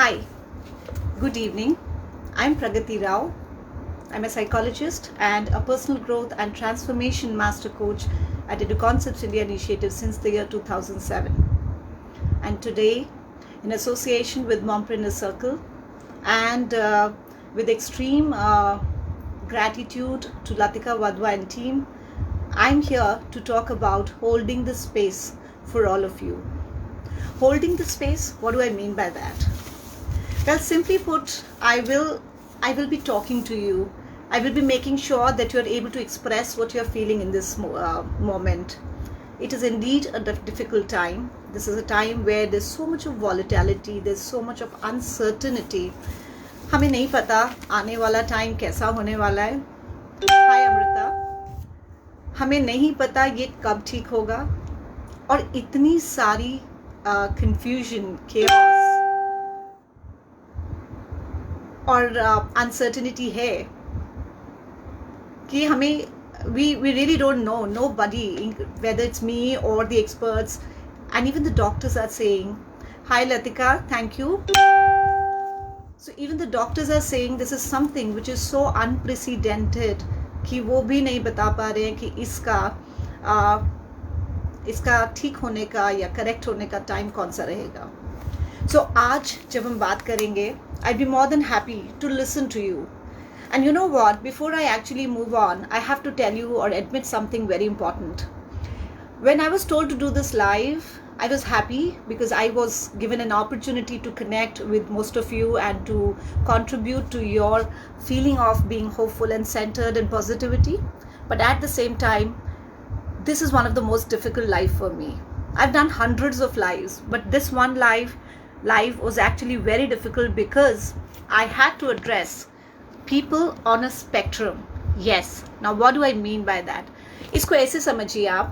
Hi, good evening. I'm Pragati Rao. I'm a psychologist and a personal growth and transformation master coach at EduConcepts India Initiative since the year 2007. And today, in association with Mompreneur Circle and with extreme gratitude to Latika Wadhwa and team, I'm here to talk about holding the space for all of you. Holding the space, what do I mean by that? Well, simply put, I will be talking to you. I will be making sure that you're able to express what you're feeling in this moment. It is indeed a difficult time. This is a time where there's so much of volatility, there's so much of uncertainty. हमें नहीं पता आने वाला time कैसा होने वाला है. हाय अमृता. हमें नहीं पता ये कब ठीक होगा और इतनी सारी confusion, chaos और अनसर्टिनिटी है कि हमें we really don't know, nobody, whether it's me or the experts, and even the doctors are saying, hi Latika, thank you. So even the doctors are saying this is something which is so unprecedented कि वो भी नहीं बता पा रहे हैं कि इसका ठीक होने का या करेक्ट होने का टाइम कौन सा रहेगा. So आज जब हम बात करेंगे, I'd be more than happy to listen to you. And you know what? Before I actually move on, I have to tell you or admit something very important. When I was told to do this live, I was happy because I was given an opportunity to connect with most of you and to contribute to your feeling of being hopeful and centered and positivity. But at the same time, this is one of the most difficult lives for me. I've done hundreds of lives, but this one live was actually very difficult because I had to address people on a spectrum. Yes. Now what do I mean by that? इसको ऐसे समझिए आप,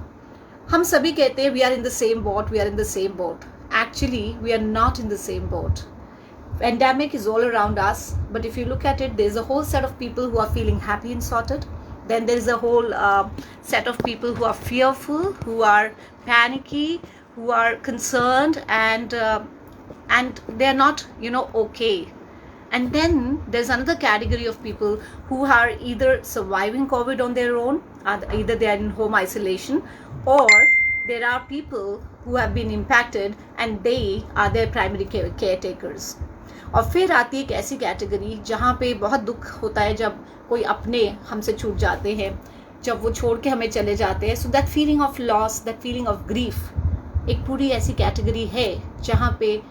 हम सभी कहते हैं we are in the same boat. Actually, we are not in the same boat. Pandemic is all around us, but if you look at it, there's a whole set of people who are feeling happy and sorted. Then there is a whole set of people who are fearful, who are panicky, who are concerned, and they're not, okay. And then there's another category of people who are either surviving COVID on their own, either they are in home isolation, or there are people who have been impacted and they are their primary caretakers. और फिर आती है एक ऐसी category जहाँ पे बहुत दुख होता है जब कोई अपने हमसे छूट जाते हैं, जब वो छोड़ के हमें चले जाते हैं. So that feeling of loss, that feeling of grief, एक पूरी ऐसी कैटेगरी है जहाँ पे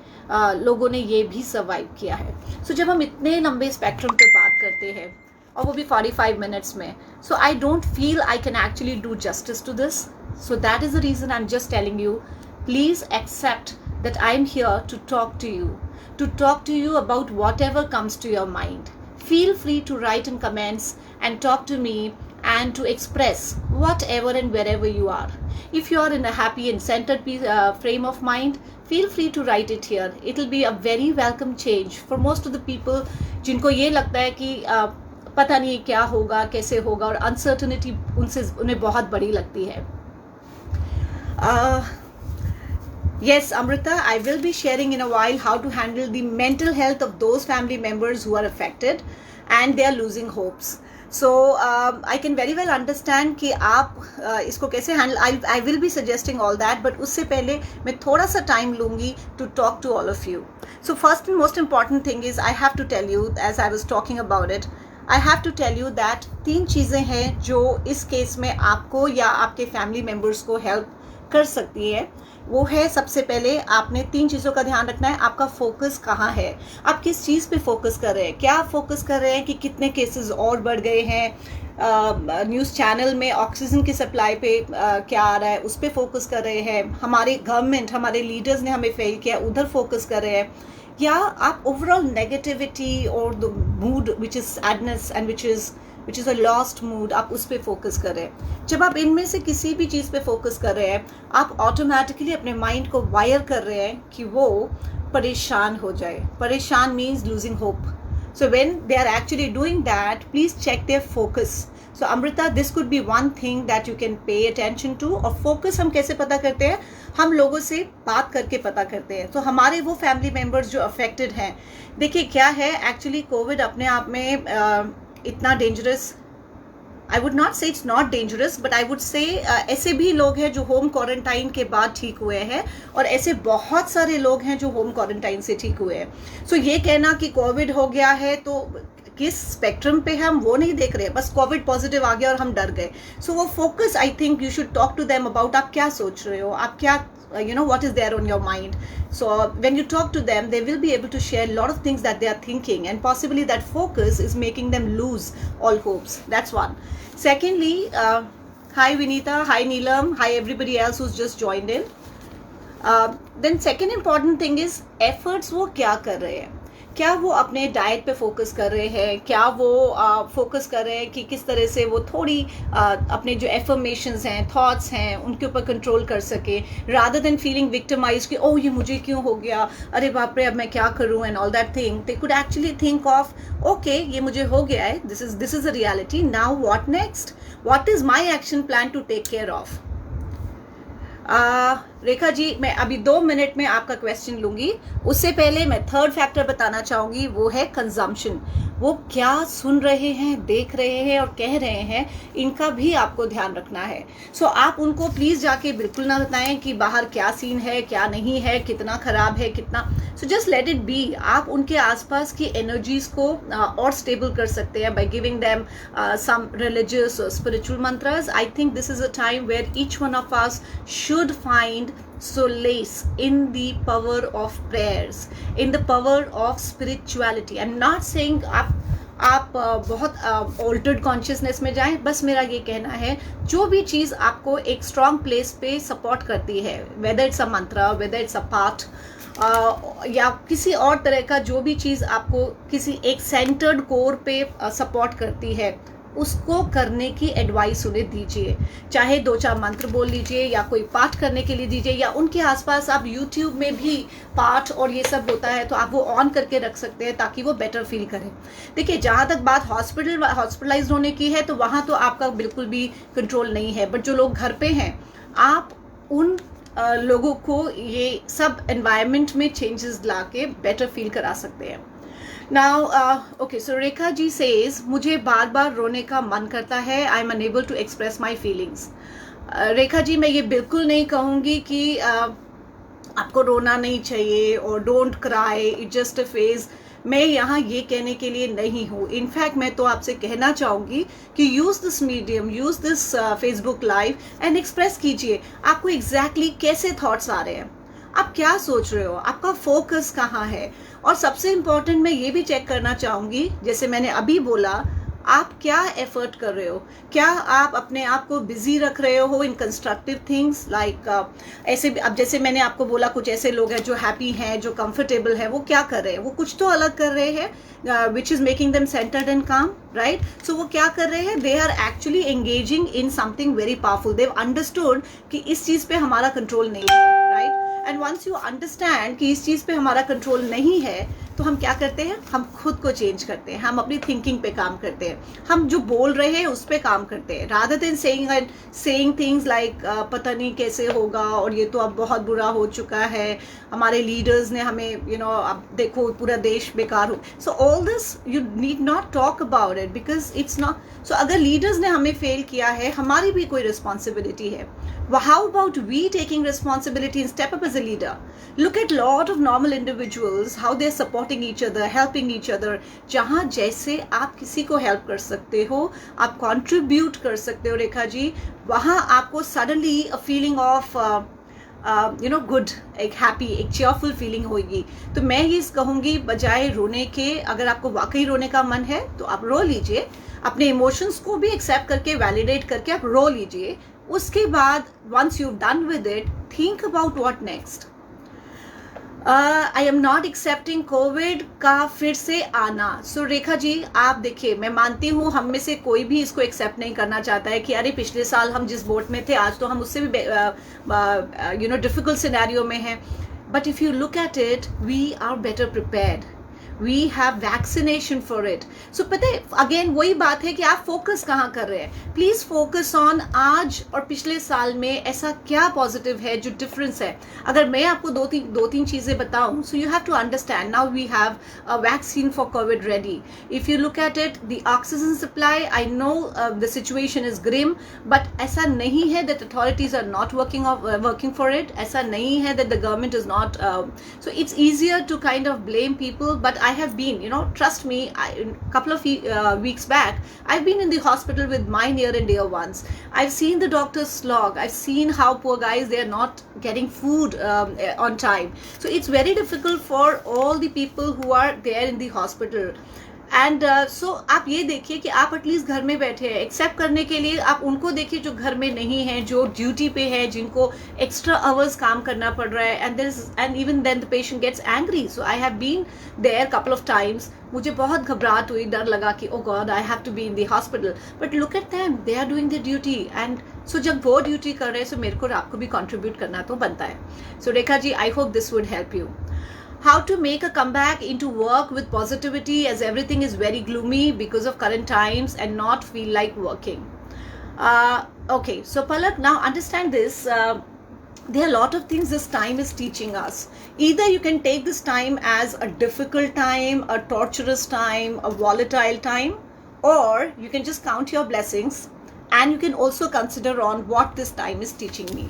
लोगों ने ये भी सर्वाइव किया है. सो जब हम इतने लंबे स्पेक्ट्रम पे बात करते हैं और वो भी 45 मिनट्स में, so I don't feel I can actually do justice to this. So that is the reason I am just telling you, please accept that I am here to talk to you about whatever comes to your mind. Feel free to write in comments and talk to me and to express whatever and wherever you are. If you are in a happy and centered frame of mind, feel free to write it here. It will be a very welcome change for most of the people जिनको ये लगता है कि पता नहीं क्या होगा, कैसे होगा, और uncertainty उन्हें बहुत बड़ी लगती है. Yes, Amrita, I will be sharing in a while how to handle the mental health of those family members who are affected and they are losing hopes. So I can very well understand कि आप इसको कैसे handle. I will be suggesting all that, but उससे पहले मैं थोड़ा सा time लूँगी to talk to all of you. So first and most important thing is I have to tell you, as I was talking about it, I have to tell you that 3 चीज़ें हैं जो इस case में आपको या आपके family members को help कर सकती है. वो है, सबसे पहले आपने 3 चीज़ों का ध्यान रखना है. आपका फोकस कहाँ है, आप किस चीज़ पे फोकस कर रहे हैं. क्या आप फोकस कर रहे हैं कि कितने केसेस और बढ़ गए हैं, न्यूज़ चैनल में ऑक्सीजन की सप्लाई पे क्या आ रहा है, उस पर फोकस कर रहे हैं. हमारे गवर्नमेंट, हमारे लीडर्स ने हमें फेल किया, उधर फोकस कर रहे हैं. या आप ओवरऑल नेगेटिविटी और the mood which is sadness and which is a lost mood, आप उस पर फोकस कर रहे हैं. जब आप इनमें से किसी भी चीज़ पे फोकस कर रहे हैं, आप ऑटोमेटिकली अपने माइंड को वायर कर रहे हैं कि वो परेशान हो जाए. परेशान means losing hope. So when they are actually doing that, please check their focus. So Amrita, this could be one thing that you can pay attention to. और फोकस हम कैसे पता करते हैं? हम लोगों से बात करके पता करते हैं. तो हमारे वो फैमिली मेम्बर्स जो अफेक्टेड हैं, देखिए क्या है एक्चुअली कोविड अपने आप में इतना डेंजरस, आई वुड नॉट से it's not dangerous, but I would say ऐसे भी लोग हैं जो होम क्वारंटाइन के बाद ठीक हुए हैं, और ऐसे बहुत सारे लोग हैं जो होम क्वारंटाइन से ठीक हुए हैं. सो ये कहना कि कोविड हो गया है तो किस स्पेक्ट्रम पे हम वो नहीं देख रहे, बस कोविड पॉजिटिव आ गया और हम डर गए. सो वो focus, I think you should talk to them about आप क्या सोच रहे हो, आप क्या what is there on your mind. So when you talk to them, they will be able to share a lot of things that they are thinking, and possibly that focus is making them lose all hopes. That's one. Secondly, hi Vinita, hi Neelam, hi everybody else who's just joined in. Then second important thing is efforts वो क्या कर रहे हैं. क्या वो अपने diet पे focus कर रहे हैं, क्या वो फोकस कर रहे हैं कि किस तरह से वो थोड़ी अपने जो एफर्मेशंस हैं, थॉट्स हैं, उनके ऊपर कंट्रोल कर सके, रादर देन फीलिंग विक्टिमाइज कि ओह ये मुझे क्यों हो गया, अरे बाप रे अब मैं क्या करूं and all that thing. They could actually think of okay ये मुझे हो गया है, this is a reality, now what next, what is my action plan to take care of. Rekha ji, मैं अभी 2 मिनट में आपका क्वेश्चन लूंगी. उससे पहले मैं थर्ड फैक्टर बताना चाहूंगी, वो है कंजम्पशन. वो क्या सुन रहे हैं, देख रहे हैं और कह रहे हैं, इनका भी आपको ध्यान रखना है. सो आप उनको प्लीज जाके बिल्कुल ना बताएं कि बाहर क्या सीन है, क्या नहीं है, कितना खराब है, कितना. So just let it be. आप उनके आसपास की एनर्जीज को और स्टेबल कर सकते हैं by giving them some religious और spiritual mantras. I think this is a time where each one of us should find solace in the power of prayers, in the power of spirituality. I'm not saying आप बहुत altered consciousness में जाएं, बस मेरा ये कहना है जो भी चीज़ आपको एक स्ट्रॉन्ग प्लेस पे सपोर्ट करती है, वेदर इट्स अ मंत्र, वेदर इट्स अ पाठ, या किसी और तरह का जो भी चीज़ आपको किसी एक सेंटर्ड कोर पे सपोर्ट करती है, उसको करने की एडवाइस उन्हें दीजिए. चाहे 2-4 मंत्र बोल लीजिए या कोई पाठ करने के लिए दीजिए, या उनके आसपास आप यूट्यूब में भी पाठ और ये सब होता है तो आप वो ऑन करके रख सकते हैं ताकि वो बेटर फील करें. देखिए जहाँ तक बात हॉस्पिटलाइज होने की है तो वहाँ तो आपका बिल्कुल भी कंट्रोल नहीं है, बट जो लोग घर पे हैं आप उन लोगों को ये सब एनवायरनमेंट में चेंजेस ला के बेटर फील करा सकते हैं. Now okay, so Rekha ji says मुझे बार बार रोने का मन करता है, I am unable to express my feelings. Rekha ji, मैं ये बिल्कुल नहीं कहूँगी कि आपको रोना नहीं चाहिए और don't cry, it just a phase. मैं यहाँ ये कहने के लिए नहीं हूँ. इनफैक्ट मैं तो आपसे कहना चाहूँगी कि use this medium, use this Facebook live and express कीजिए आपको एग्जैक्टली कैसे थॉट्स आ रहे हैं, आप क्या सोच रहे हो, आपका फोकस कहाँ है. और सबसे इम्पोर्टेंट मैं ये भी चेक करना चाहूँगी, जैसे मैंने अभी बोला, आप क्या एफर्ट कर रहे हो, क्या आप अपने आप को बिजी रख रहे हो इन कंस्ट्रक्टिव थिंग्स लाइक ऐसे. अब जैसे मैंने आपको बोला कुछ ऐसे लोग हैं जो हैप्पी हैं, जो कंफर्टेबल हैं, वो क्या कर रहे हैं, वो कुछ तो अलग कर रहे हैं which is making them centred and calm, right. So वो क्या कर रहे हैं, they are actually engaging in something very powerful. They have understood कि इस चीज पे हमारा कंट्रोल नहीं है, right. And once you understand कि इस चीज़ पे हमारा कंट्रोल नहीं है, तो हम क्या करते हैं, हम खुद को चेंज करते हैं, हम अपनी थिंकिंग पे काम करते हैं, हम जो बोल रहे हैं उस पे काम करते हैं, rather than saying things like पता नहीं कैसे होगा और ये तो अब बहुत बुरा हो चुका है, हमारे लीडर्स ने हमें अब देखो पूरा देश बेकार हो. So all this you need not talk about it because it's not. So अगर लीडर्स ने हमें फेल किया है, हमारी भी कोई रिस्पॉन्सिबिलिटी है. How about we taking responsibility and step up as a leader? Look at lot of normal individuals, how they're supporting each other, helping each other. जहाँ जैसे आप किसी को help कर सकते हो, आप contribute कर सकते हो रेखा जी, वहाँ आपको suddenly a feeling of good, एक happy, एक cheerful feeling होगी. तो मैं ये कहूँगी बजाय रोने के, अगर आपको वाकई रोने का मन है तो आप रो लीजिए, अपने इमोशंस को भी एक्सेप्ट करके वैलिडेट करके आप रो लीजिए. उसके बाद once you've done with it, think about what next. I am not accepting COVID का फिर से आना. So रेखा जी, आप देखिए, मैं मानती हूँ हम में से कोई भी इसको एक्सेप्ट नहीं करना चाहता है कि अरे पिछले साल हम जिस बोट में थे आज तो हम उससे भी डिफिकल्ट सिनेरियो में हैं. But if you look at it, we are better prepared. We have vaccination for it. So पता है अगेन वही बात है कि आप फोकस कहाँ कर रहे हैं. प्लीज फोकस ऑन आज और पिछले साल में ऐसा क्या पॉजिटिव है जो डिफरेंस है. अगर मैं आपको दो तीन चीजें बताऊं, so you have to understand now we have a vaccine for Covid ready. If you look at it, the oxygen supply, I know the situation is grim, but ऐसा नहीं है that authorities are not working for it. ऐसा नहीं है that the government is not. So it's easier to kind of blame people, but I have been, trust me, a couple of weeks back, I've been in the hospital with my near and dear ones. I've seen the doctors slog. I've seen how poor guys, they are not getting food on time. So it's very difficult for all the people who are there in the hospital. And so आप ये देखिए कि आप at least घर में बैठे हैं. Accept करने के लिए आप उनको देखिए जो घर में नहीं है, जो ड्यूटी पे है, जिनको एक्स्ट्रा आवर्स काम करना पड़ रहा है. And even then the patient gets angry. So I have been there couple of times. मुझे बहुत घबराहट हुई, डर लगा कि oh God I have to be in the hospital. But look at them, they are doing the duty. And so जब वो duty कर रहे हैं, सो मेरे को आपको भी कॉन्ट्रीब्यूट करना तो बनता है. So Rekha ji, I hope this would help you. How to make a comeback into work with positivity as everything is very gloomy because of current times and not feel like working. Okay, so Palak, now understand this. There are a lot of things this time is teaching us. Either you can take this time as a difficult time, a torturous time, a volatile time, or you can just count your blessings and you can also consider on what this time is teaching me.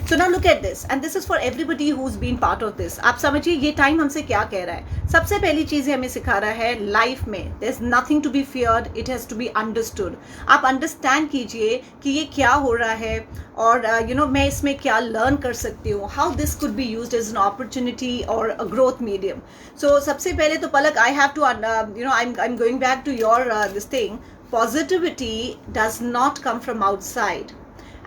So now look at this, and this is for everybody who's been part of this. आप समझिए ये time हमसे क्या कह रहा है. सबसे पहली चीज़ हमें सिखा रहा है लाइफ में there's nothing to be feared, it has to be understood. आप अंडरस्टैंड कीजिए कि ये क्या हो रहा है और मैं इसमें क्या लर्न कर सकती हूँ. How this could be used as an opportunity और अ ग्रोथ मीडियम. सो सबसे पहले तो Palak, I have to I am going back to your this thing. Positivity does not come from outside.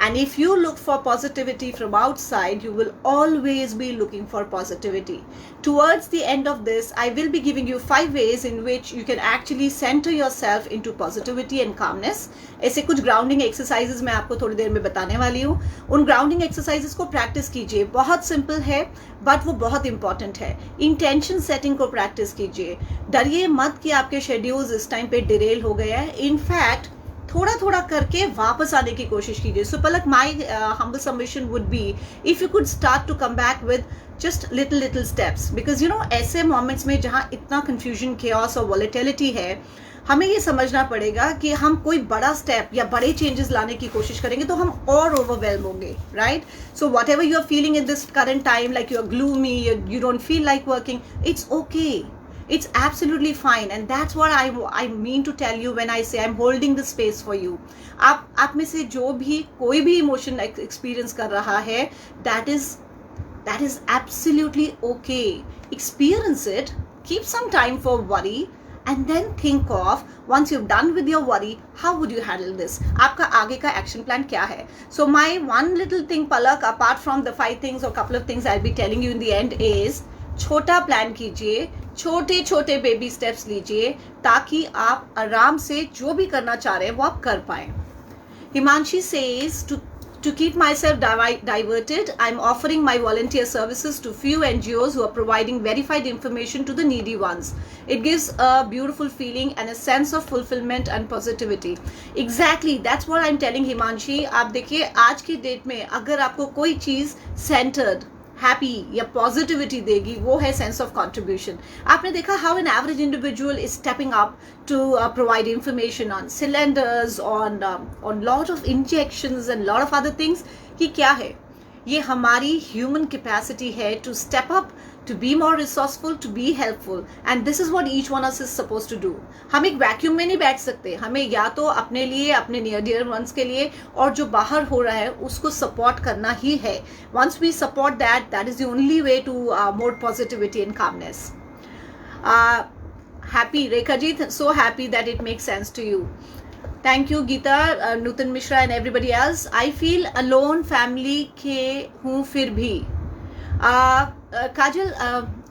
And if you look for positivity from outside, you will always be looking for positivity. Towards the end of this, I will be giving you 5 ways in which you can actually center yourself into positivity and calmness. ऐसे कुछ grounding exercises मैं आपको थोड़ी देर में बताने वाली हूँ. उन grounding exercises को practice कीजिए. बहुत simple है, but वो बहुत important है. Intention setting को practice कीजिए. डरिए मत कि आपके schedules इस time पे derail हो गए हैं. In fact, थोड़ा थोड़ा करके वापस आने की कोशिश कीजिए. So Palak, my humble submission would be if you could start to come back with just little steps, because ऐसे मोमेंट्स में जहाँ इतना कंफ्यूजन, केओस और वॉलेटिलिटी है, हमें ये समझना पड़ेगा कि हम कोई बड़ा स्टेप या बड़े चेंजेस लाने की कोशिश करेंगे तो हम और ओवरवेल्म होंगे, right. So whatever you are feeling in this current time, like you are gloomy, you don't feel like working, it's okay. It's absolutely fine, and that's what I mean to tell you when I say I'm holding the space for you. आप में से जो भी कोई भी emotion experience कर रहा है, that is absolutely okay. Experience it. Keep some time for worry, and then think of, once you've done with your worry, how would you handle this? आपका आगे का एक्शन प्लान क्या है? So my one little thing, Palak, apart from the 5 things or couple of things I'll be telling you in the end, is छोटा plan कीजिए, छोटे छोटे baby steps लीजिए, ताकि आप आराम से जो भी करना चाह रहे हैं वो आप कर पाए. Himanshi says to keep myself diverted, I'm offering my volunteer services to few NGOs who are providing verified information to the needy ones. It gives a beautiful feeling and a sense of fulfillment and positivity. Exactly, that's what I'm telling Himanshi. आप देखिए आज की date में अगर आपको कोई चीज़ centered, happy या पॉजिटिविटी देगी, वो है सेंस ऑफ कॉन्ट्रीब्यूशन. आपने देखा how an average individual is stepping up to provide information on cylinders, on lot of injections and lot of other things. कि क्या है, ये हमारी ह्यूमन कैपेसिटी है to step up, to be more resourceful, to be helpful, and this is what each one of us is supposed to do. हम एक vacuum में नहीं बैठ सकते. हमें या तो अपने लिए, अपने नियर डियर वंस के लिए, और जो बाहर हो रहा है उसको सपोर्ट करना ही है. Once we support that, that is the only way to more positivity and calmness. Happy, Rekha ji, so happy that it makes sense to you. Thank you, Geeta, Nutan Mishra and everybody else. I feel alone, family के हूँ फिर भी. Kajal,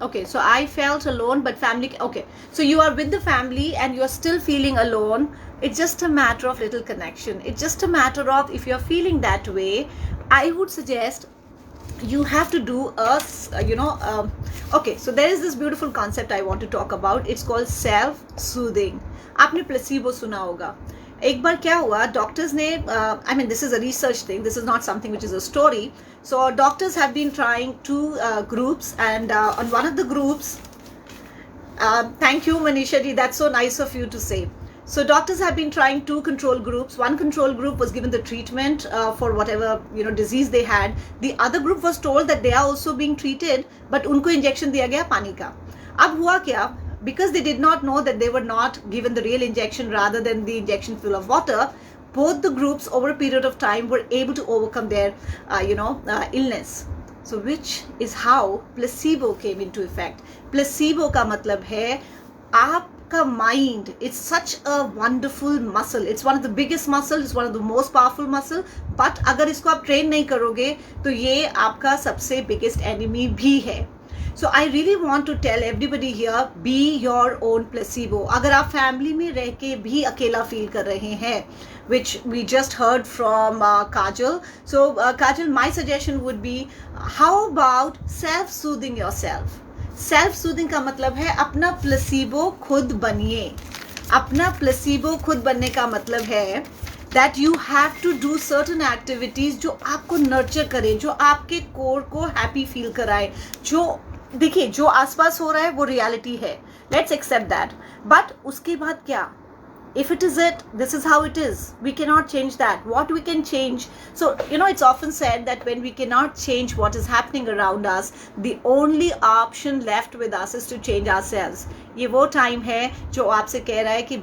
okay, so I felt alone, but family, okay, so you are with the family and you are still feeling alone. It's just a matter of little connection. It's just a matter of, if you are feeling that way, I would suggest you have to do a Okay, so there is this beautiful concept I want to talk about. It's called self-soothing. आपने placebo सुना होगा. एक बार क्या हुआ, doctors ने, I mean this is a research thing, this is not something which is a story. So doctors have been trying two groups, and on one of the groups, thank you Manisha ji, that's so nice of you to say. So doctors have been trying two control groups. One control group was given the treatment for whatever disease they had. The other group was told that they are also being treated, but उनको injection दिया गया पानी का. अब हुआ क्या? Because they did not know that they were not given the real injection rather than the injection full of water, both the groups over a period of time were able to overcome their illness. So which is how placebo came into effect. Placebo का मतलब है आप का mind, it's such a wonderful muscle, it's one of the biggest muscle, it's one of the most powerful muscle, but अगर इसको आप train नहीं करोगे तो ये आपका सबसे biggest enemy भी है. So I really want to tell everybody here, be your own placebo. अगर आप family में रह के भी अकेला feel कर रहे हैं, which we just heard from Kajal. So Kajal, my suggestion would be, how about self-soothing yourself? Self soothing का मतलब है अपना प्लेसिबो खुद बनिए. अपना प्लेसिबो खुद बनने का मतलब है that you have to do certain activities जो आपको नर्चर करे, जो आपके कोर को हैप्पी फील कराए. जो देखिए, जो आसपास हो रहा है वो रियलिटी है, लेट्स एक्सेप्ट दैट. बट उसके बाद क्या? If it is it, this is how it is. We cannot change that. What we can change, so it's often said that when we cannot change what is happening around us, the only option left with us is to change ourselves. ये वो time है जो आपसे कह रहा है कि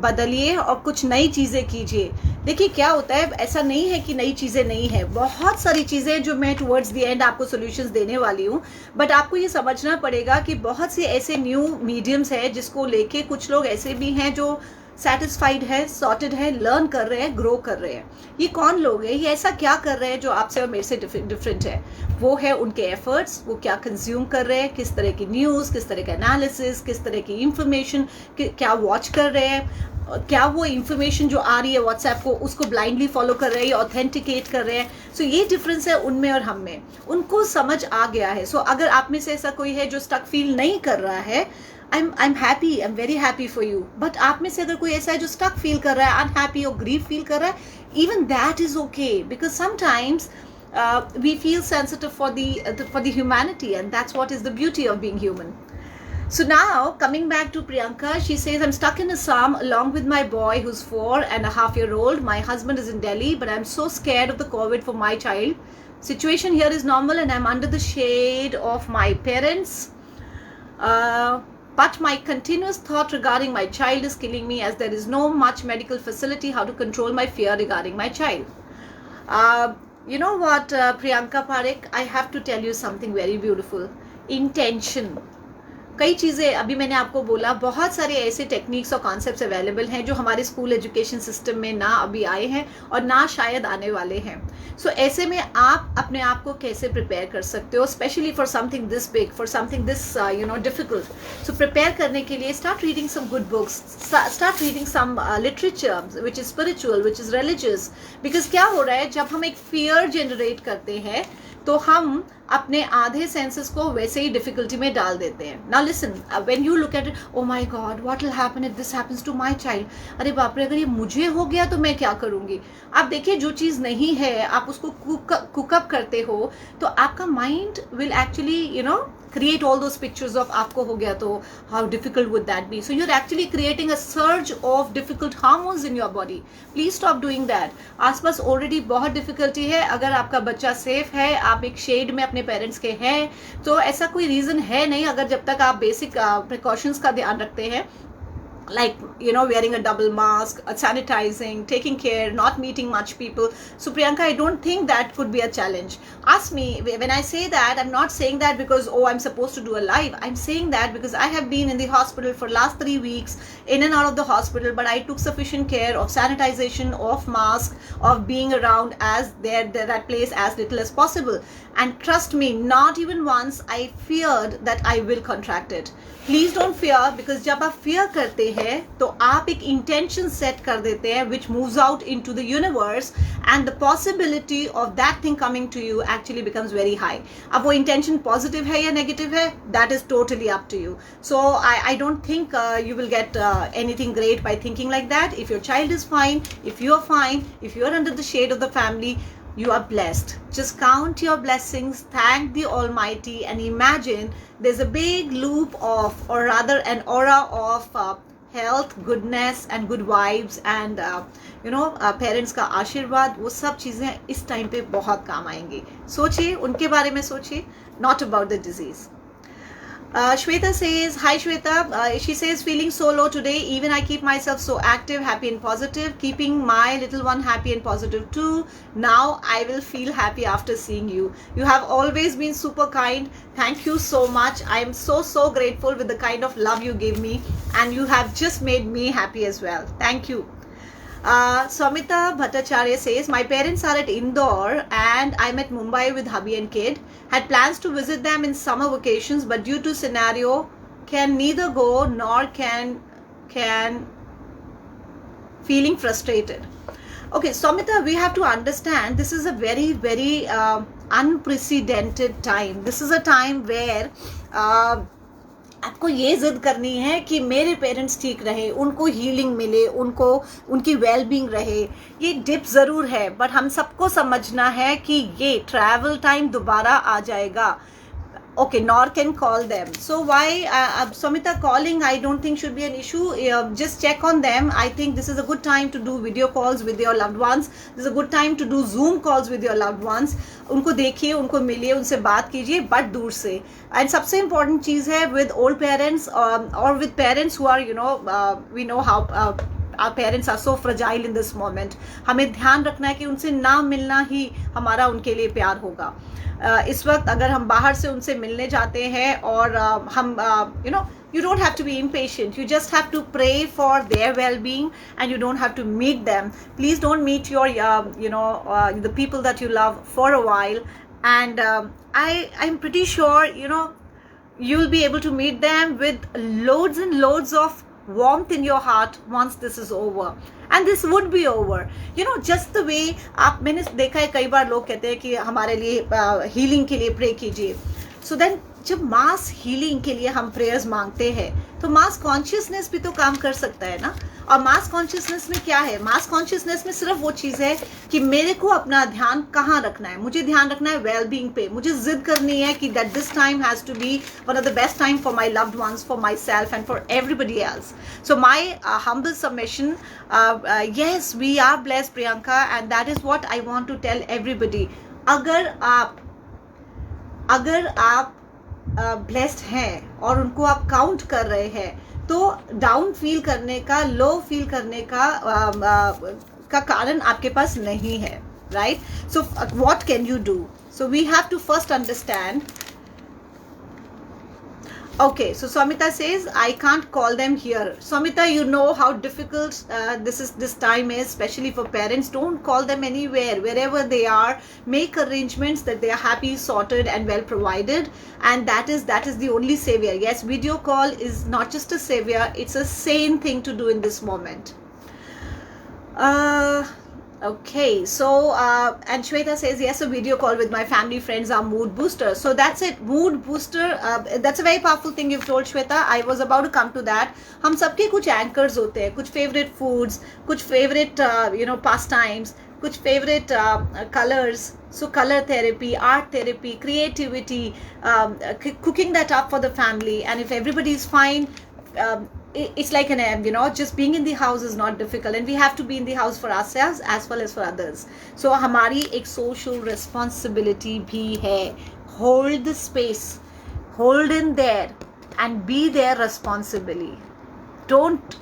बदलिए और कुछ नई चीज़ें कीजिए. देखिए क्या होता है, ऐसा नहीं है कि नई चीज़ें नहीं है, बहुत सारी चीज़ें जो मैं टुवर्ड्स द एंड आपको सॉल्यूशंस देने वाली हूँ. बट आपको ये समझना पड़ेगा कि बहुत से ऐसे न्यू मीडियम्स हैं जिसको लेके कुछ लोग ऐसे भी हैं जो सेटिस्फाइड है, सॉर्टेड है, लर्न कर रहे हैं, ग्रो कर रहे हैं. ये कौन लोग हैं? ये ऐसा क्या कर रहे हैं जो आपसे और मेरे से डिफरेंट है? वो है उनके एफर्ट्स, वो क्या कंज्यूम कर रहे हैं, किस तरह की न्यूज़, किस तरह का एनालिसिस, किस तरह की इंफॉर्मेशन क्या वॉच कर रहे हैं, क्या वो इंफॉर्मेशन जो आ रही है व्हाट्सएप को उसको ब्लाइंडली फॉलो कर रहे हैं या ऑथेंटिकेट कर रहे हैं. सो ये डिफरेंस है उनमें और हम में. उनको समझ आ गया है. सो अगर आप में से ऐसा कोई है जो स्टक फील नहीं कर रहा है, I'm happy, I'm very happy for you. But आप में से अगर कोई ऐसा है जो stuck feel कर रहा है, unhappy और grief feel कर रहा है, even that is okay, because sometimes we feel sensitive for the humanity, and that's what is the beauty of being human. So now coming back to Priyanka, she says, I'm stuck in Assam along with my boy who's 4.5-year-old. My husband is in Delhi, but I'm so scared of the COVID for my child. Situation here is normal and I'm under the shade of my parents. But my continuous thought regarding my child is killing me, as there is no much medical facility how to control my fear regarding my child. You know what, Priyanka Parekh, I have to tell you something very beautiful. Intention. कई चीज़ें अभी मैंने आपको बोला, बहुत सारे ऐसे techniques और कॉन्सेप्ट्स अवेलेबल हैं जो हमारे स्कूल एजुकेशन सिस्टम में ना अभी आए हैं और ना शायद आने वाले हैं. सो ऐसे में आप अपने आप को कैसे प्रिपेयर कर सकते हो, specially for something this big, for something this difficult. So prepare करने के लिए start reading some good books, start reading some literature which is spiritual, which is religious. Because क्या हो रहा है, जब हम एक फियर जनरेट करते हैं तो हम अपने आधे सेंसेस को वैसे ही डिफिकल्टी में डाल देते हैं. Now listen, when you look at it, oh my God, what will happen if this happens to my child. अरे बाप रे, अगर ये मुझे हो गया तो मैं क्या करूंगी. आप देखिए, जो चीज़ नहीं है आप उसको कुकअप करते हो तो आपका mind will actually create all those pictures of आपको हो गया तो how difficult would that be. So you're actually creating a surge of difficult hormones in your body. Please stop doing that. आसपास already बहुत difficulty है. अगर आपका बच्चा safe है, आप एक shade में अपने पेरेंट्स के हैं, तो ऐसा कोई रीज़न है नहीं. अगर जब तक आप बेसिक प्रिकॉशंस का ध्यान रखते हैं, like wearing a double mask, sanitizing, taking care, not meeting much people. So Priyanka, I don't think that could be a challenge. Ask me, when I say that, I'm not saying that because I'm supposed to do a live. I'm saying that because I have been in the hospital for last 3 weeks, in and out of the hospital, but I took sufficient care of sanitization, of mask, of being around that place as little as possible. And trust me, not even once I feared that I will contract it. Please don't fear, because जब आप fear करते है तो आप एक intention set कर देते हैं which moves out into the universe and the possibility of that thing coming to you actually becomes very high. अब वो इंटेंशन पॉजिटिव है या नेगेटिव है, that is totally up to you. So I don't think you will get anything great by thinking like that. If your child is fine, if you are fine, if you are under the shade of the family, you are blessed. Just count your blessings, thank the Almighty, and imagine there's a big loop of, or rather an aura of health, goodness and good vibes and parents का आशीर्वाद. वो सब चीज़ें इस time पे बहुत काम आएंगी. सोचिए, उनके बारे में सोचिए, not about the disease. Shweta says, hi Shweta, she says, feeling so low today, even I keep myself so active, happy and positive, keeping my little one happy and positive too. Now I will feel happy after seeing you. You have always been super kind. Thank you so much. I am so grateful with the kind of love you give me, and you have just made me happy as well. Thank you. Samita Bhattacharya says, my parents are at Indore and I'm at Mumbai with hubby and kid. Had plans to visit them in summer vacations, but due to scenario can neither go nor can feeling frustrated. Okay, Samita, we have to understand this is a very unprecedented time. This is a time where आपको ये जिद करनी है कि मेरे parents ठीक रहे, उनको हीलिंग मिले, उनको उनकी वेलबींग रहे. ये डिप ज़रूर है, बट हम सबको समझना है कि ये ट्रैवल टाइम दोबारा आ जाएगा. Okay, nor can call them. So why, Samita, calling I don't think should be an issue. Just check on them. I think this is a good time to do video calls with your loved ones. This is a good time to do Zoom calls with your loved ones. उनको देखिए, उनको मिलिए, उनसे बात कीजिए, but दूर से. And सबसे important चीज़ है with old parents or with parents who are we know how our parents are so fragile in this moment. हमें ध्यान रखना है कि उनसे ना मिलना ही हमारा उनके लिए प्यार होगा. इस वक्त अगर हम बाहर से उनसे मिलने जाते हैं और हम you don't have to be impatient. You just have to pray for their well-being and you don't have to meet them. Please don't meet your the people that you love for a while, and I'm pretty sure you'll be able to meet them with loads and loads of warmth in your heart once this is over. And this would be over. Just the way मैंने देखा है कई बार लोग कहते हैं कि हमारे लिए हीलिंग के लिए प्रे कीजिए. So then जब मास हीलिंग के लिए हम प्रेयर्स मांगते हैं तो मास कॉन्शियसनेस भी तो काम कर सकता है ना. और मास कॉन्शियसनेस में क्या है? मास कॉन्शियसनेस में सिर्फ वो चीज़ है कि मेरे को अपना ध्यान कहाँ रखना है. मुझे ध्यान रखना है वेलबींग पे. मुझे जिद करनी है कि that this time has to be one of the best time for my loved ones, for myself and for everybody else. So my humble submission, yes, we are blessed, Priyanka, and that is what I want to tell everybody. अगर आप blessed हैं और उनको आप count कर रहे हैं तो डाउन फील करने का, लो फील करने का कारण आपके पास नहीं है, right? So what can you do? So we have to first understand. Okay, so Samita says, I can't call them here. Samita, you know how difficult this time is, especially for parents. Don't call them anywhere. Wherever they are, make arrangements that they are happy, sorted and well provided. And that is the only savior. Yes, video call is not just a savior, it's a sane thing to do in this moment. Okay, so and Shweta says, yes, a video call with my family friends are mood booster. So that's it, mood booster. That's a very powerful thing you've told, Shweta. I was about to come to that. हम सबके कुछ anchors होते हैं, कुछ favorite foods, कुछ favorite pastimes, कुछ favorite colors. So color therapy, art therapy, creativity, cooking that up for the family. And if everybody is fine, it's like just being in the house is not difficult, and we have to be in the house for ourselves as well as for others. So हमारी एक social responsibility भी है. Hold the space, hold in there and be there responsibly. Don't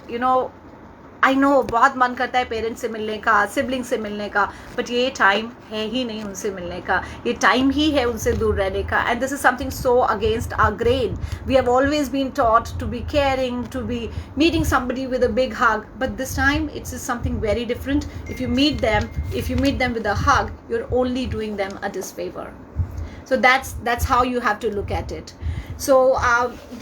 I know बहुत मन करता है parents से मिलने का, सिबलिंग से मिलने का, बट ये टाइम है ही नहीं उनसे मिलने का. ये टाइम ही है उनसे दूर रहने का. And this is something so against our grain. We have always been taught to be caring, to be meeting somebody with a big hug, but this time it's something very different. If you meet them with a hug, you're only doing them a disfavor. So that's how you have to look at it. So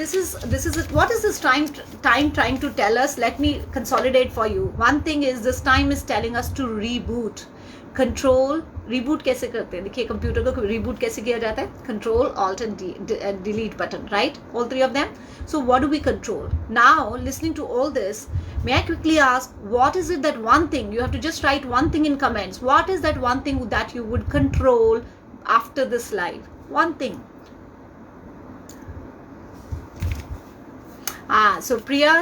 this is it. What is this time trying to tell us? Let me consolidate for you. One thing is, this time is telling us to reboot. Control reboot कैसे करते हैं? देखिए, computer को reboot कैसे किया जाता है? Control alt and delete button, right? All three of them. So what do we control now? Listening to all this, may I quickly ask, what is it, that one thing? You have to just write one thing in comments. What is that one thing that you would control after this live? One thing. So Priya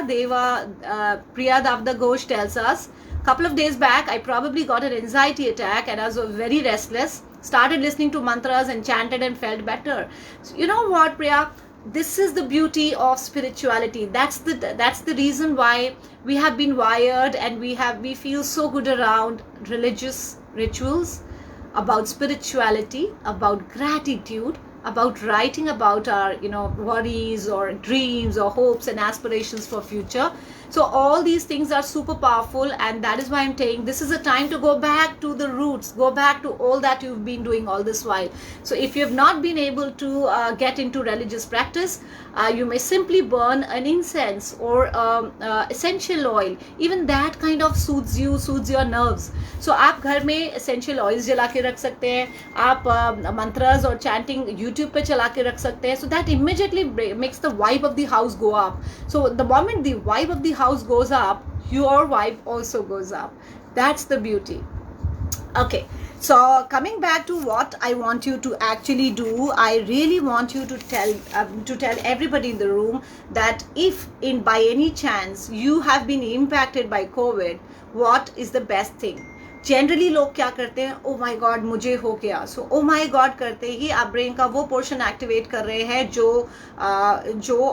Davda Ghosh tells us, couple of days back I probably got an anxiety attack and I was very restless, started listening to mantras and chanted and felt better. So you know what, Priya, this is the beauty of spirituality. That's the reason why we have been wired, and we feel so good around religious rituals, about spirituality, about gratitude, about writing about our worries or dreams or hopes and aspirations for future. So all these things are super powerful, and that is why I'm saying this is a time to go back to the roots, go back to all that you've been doing all this while. So if you have not been able to get into religious practice, you may simply burn an incense or essential oil. Even that kind of soothes your nerves. So आप घर में essential oils जला के रख सकते हैं, आप mantras और chanting YouTube पे चला के रख सकते हैं. So that immediately makes the vibe of the house go up. So the moment the vibe of the house goes up, your vibe also goes up. That's the beauty. Okay, so coming back to what I want you to actually do, I really want you to tell everybody in the room that if by any chance you have been impacted by COVID, what is the best thing? Generally लोग क्या करते हैं? ओ माई God मुझे हो गया. सो ओ माई God करते ही आप brain का वो पोर्शन एक्टिवेट कर रहे हैं जो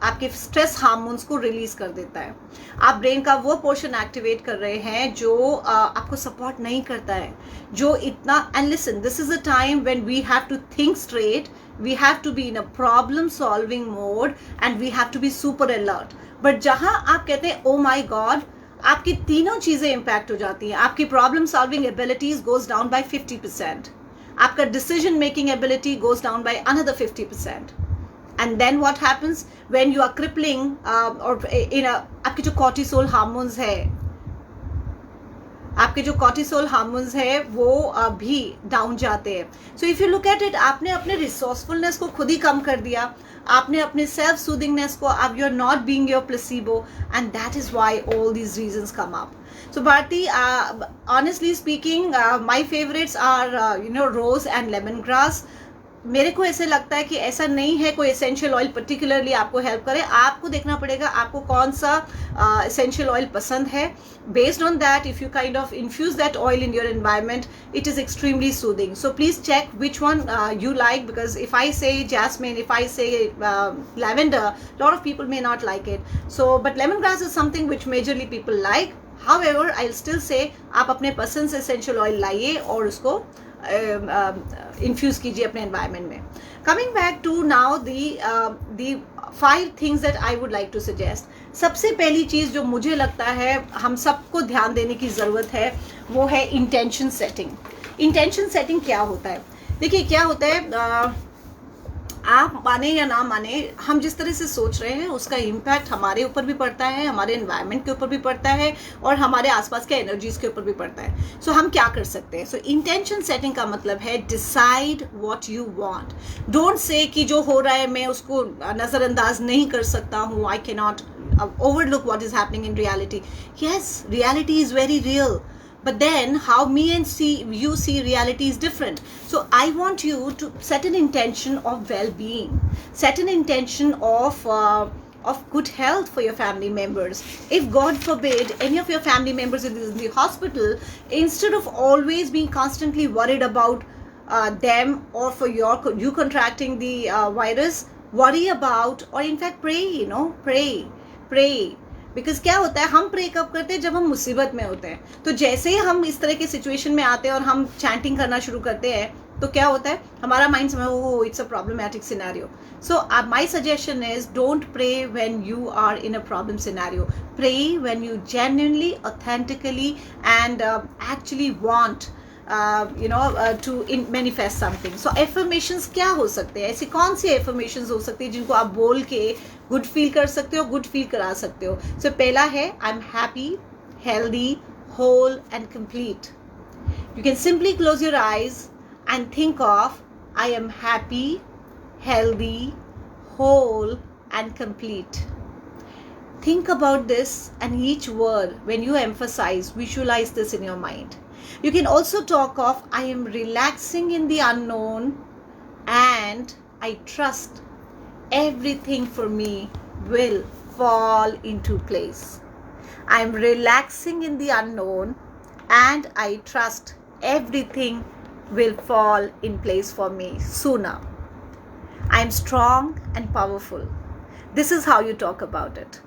आपके स्ट्रेस हार्मोन्स को रिलीज कर देता है. आप ब्रेन का वो पोर्शन एक्टिवेट कर रहे हैं जो आपको सपोर्ट नहीं करता है, जो इतना. And listen, this is a time when we have to think straight, we have to be in a problem solving mode, and we have to be super alert. But जहां आप कहते हैं ओ माई गॉड, आपकी तीनों चीजें इंपैक्ट हो जाती हैं. आपकी problem solving abilities goes down by 50%, आपका decision making ability goes down by another 50%. And then what happens when you are crippling or आपके जो cortisol hormones है वो भी डाउन जाते हैं. So if you look at it, आपने अपने रिसोर्सफुलनेस को खुद ही कम कर दिया, आपने अपने सेल्फ सूदिंगनेस को, अब you are not being your placebo, and that is why all these reasons come up. So Bharti, honestly speaking, my favorites are rose and lemongrass. मेरे को ऐसे लगता है कि ऐसा नहीं है कोई एसेंशियल ऑयल पर्टिकुलरली आपको हेल्प करे. आपको देखना पड़ेगा आपको कौन सा एसेंशियल ऑयल पसंद है. Based on that, if you kind of infuse that oil in your environment, it is extremely soothing. So please check which one you like, because if I say jasmine, if I say lavender, a lot of people may not like it. So but lemongrass is something which majorly people like. However, I'll still say आप अपने पसंद से essential oil लाइए और उसको infuse कीजिए अपने environment में. Coming back to now the 5 things that I would like to suggest. सबसे पहली चीज जो मुझे लगता है हम सबको ध्यान देने की जरूरत है, वो है इंटेंशन सेटिंग. इंटेंशन सेटिंग क्या होता है? देखिए क्या होता है, आप माने या ना माने, हम जिस तरह से सोच रहे हैं उसका इम्पैक्ट हमारे ऊपर भी पड़ता है, हमारे एनवायरनमेंट के ऊपर भी पड़ता है, और हमारे आसपास के एनर्जीज के ऊपर भी पड़ता है. सो हम क्या कर सकते हैं? सो इंटेंशन सेटिंग का मतलब है decide what you want. Don't say कि जो हो रहा है मैं उसको नजरअंदाज नहीं कर सकता हूँ, I can not overlook what is happening in reality. Yes, reality is very real, but then how you see reality is different. So I want you to set an intention of well-being, set an intention of good health for your family members. If God forbid any of your family members is in the hospital, instead of always being constantly worried about them, or for you contracting the virus, worry about, or in fact pray. Because क्या होता है, हम pray कब करते हैं? जब हम मुसीबत में होते हैं. तो जैसे ही हम इस तरह के सिचुएशन में आते हैं और हम चैंटिंग करना शुरू करते हैं, तो क्या होता है, हमारा माइंड समझ, oh it's a problematic scenario. So my suggestion is don't pray when you are in a problem scenario. Pray when you genuinely, authentically and actually want to manifest something. So affirmations क्या हो सकते हैं, ऐसी कौन सी affirmations हो सकती है जिनको आप बोल के गुड फील कर सकते हो, गुड फील करा सकते हो. So पहला है I am happy, healthy, whole and complete. You can simply close your eyes and think of I am happy, healthy, whole and complete. Think about this, and each word, when you emphasize, visualize this in your mind. You can also talk of I am relaxing in the unknown and I trust everything for me will fall into place. I am relaxing in the unknown and I trust everything will fall in place for me sooner. I am strong and powerful. This is how you talk about it.